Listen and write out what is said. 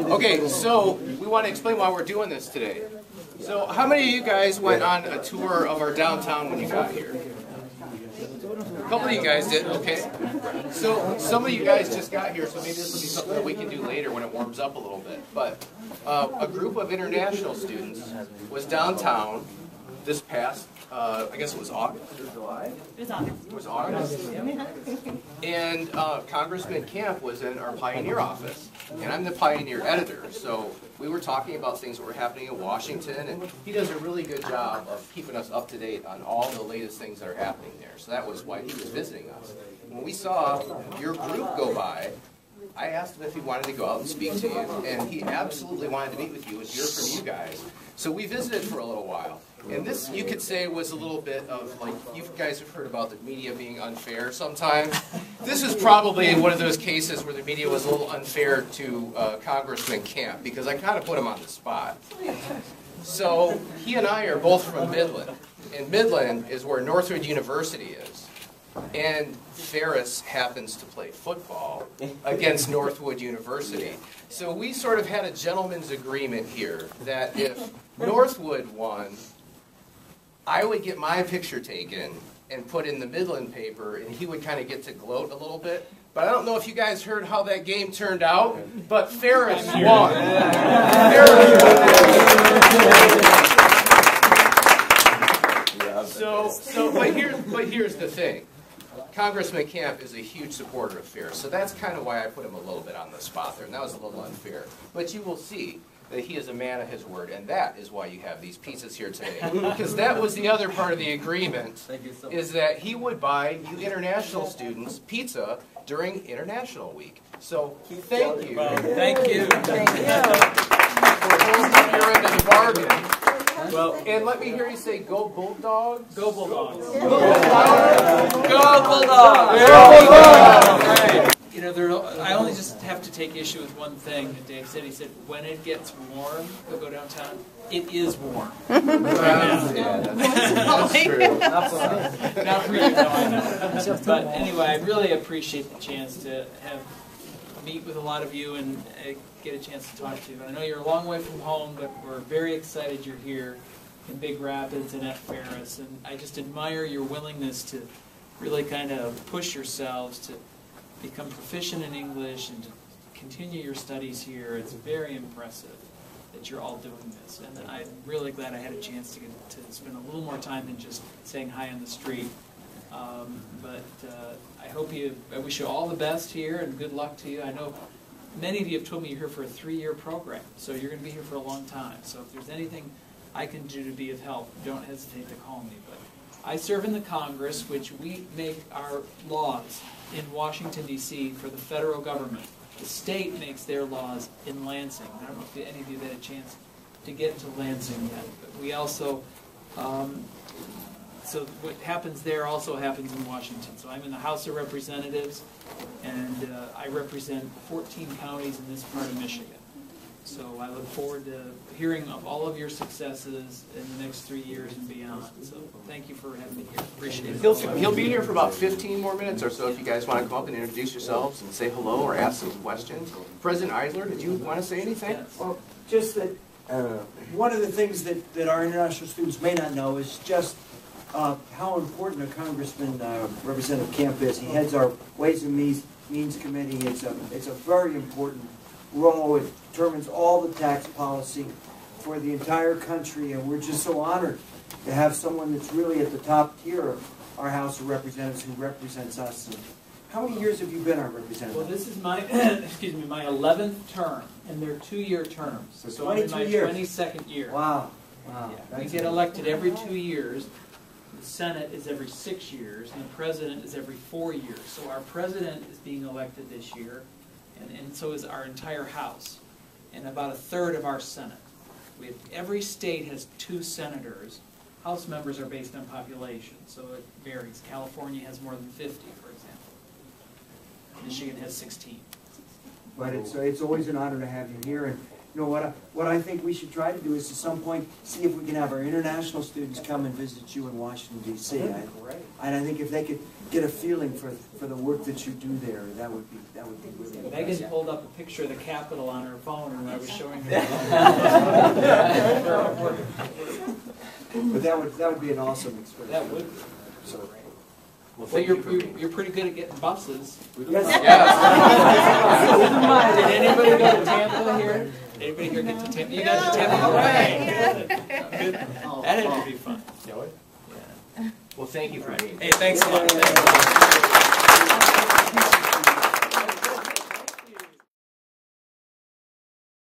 Okay, so we want to explain why we're doing this today. So how many of you guys went on a tour of our downtown when you got here? A couple of you guys did, okay. So some of you guys just got here, so maybe this will be something that we can do later when it warms up a little bit. But a group of international students was downtown this past, I guess it was August or July? It was August. And Congressman Camp was in our Pioneer office, and I'm the Pioneer editor, so we were talking about things that were happening in Washington, and he does a really good job of keeping us up to date on all the latest things that are happening there. So that was why he was visiting us. When we saw your group go by, I asked him if he wanted to go out and speak to you, and he absolutely wanted to meet with you and hear from you guys. So we visited for a little while. And this, you could say, was a little bit of, like, you guys have heard about the media being unfair sometimes. This is probably one of those cases where the media was a little unfair to Congressman Camp, because I kind of put him on the spot. So he and I are both from Midland, and Midland is where Northwood University is. And Ferris happens to play football against Northwood University. So we sort of had a gentleman's agreement here that if Northwood won, I would get my picture taken and put in the Midland paper, and he would kind of get to gloat a little bit. But I don't know if you guys heard how that game turned out, but Ferris won. But here's the thing. Congressman Camp is a huge supporter of Ferris, so that's kind of why I put him a little bit on the spot there, and that was a little unfair. But you will see that he is a man of his word, and that is why you have these pizzas here today. Because that was the other part of the agreement, is that he would buy you international students pizza during International Week. So thank you. Thank you. Thank you. For holding your end of the bargain. Well, and let me hear you say, "Go Bulldogs!" Go Bulldogs! Go Bulldogs! Go Bulldogs! Go Bulldogs! You know, I only just have to take issue with one thing that Dave said. He said, when it gets warm, he'll go downtown. It is warm. Right now. Yeah, that's true. Not for you, no, I know. But anyway, I really appreciate the chance to meet with a lot of you and get a chance to talk to you. I know you're a long way from home, but we're very excited you're here in Big Rapids and at Ferris. And I just admire your willingness to really kind of push yourselves to become proficient in English and to continue your studies here. It's very impressive that you're all doing this. And I'm really glad I had a chance to get to spend a little more time than just saying hi on the street. I wish you all the best here and good luck to you. I know many of you have told me you're here for a 3-year program, so you're going to be here for a long time. So if there's anything I can do to be of help, don't hesitate to call me. But I serve in the Congress, which we make our laws in Washington, D.C. for the federal government. The state makes their laws in Lansing. I don't know if any of you had a chance to get to Lansing yet, but we also so what happens there also happens in Washington. So I'm in the House of Representatives, and I represent 14 counties in this part of Michigan. So I look forward to hearing of all of your successes in the next 3 years and beyond. So thank you for having me here. Appreciate it. He'll be here for about 15 more minutes or so if you guys want to come up and introduce yourselves and say hello or ask some questions. President Eisler, did you want to say anything? Yes. Well, just that one of the things that our international students may not know is just how important a Congressman Representative Camp is. He heads our Ways and Means Committee. It's a very important role. It determines all the tax policy for the entire country, and we're just so honored to have someone that's really at the top tier of our House of Representatives who represents us. And how many years have you been our representative? Well, this is my my 11th term, and they're 2-year terms. So I'm in my 22nd year. Wow. Wow. Yeah, we get elected every 2 years. The Senate is every 6 years, and the President is every 4 years. So our President is being elected this year, and so is our entire House, and about a third of our Senate. Every state has 2 senators. House members are based on population, so it varies. California has more than 50, for example. Michigan has 16. But it's always an honor to have you here, You know, what I think we should try to do is at some point see if we can have our international students come and visit you in Washington, D.C. And I think if they could get a feeling for the work that you do there, that would be really nice. Megan pulled up a picture of the Capitol on her phone when I was showing her. But that would be an awesome experience. That would be. So, Well, you're pretty good at getting buses. yes. Did anybody go to Tampa here? Anybody here get to Tampa? You got to Tampa? Right. Good. That had to be fun. Yeah. Well, thank you for being here. Hey, thanks a lot.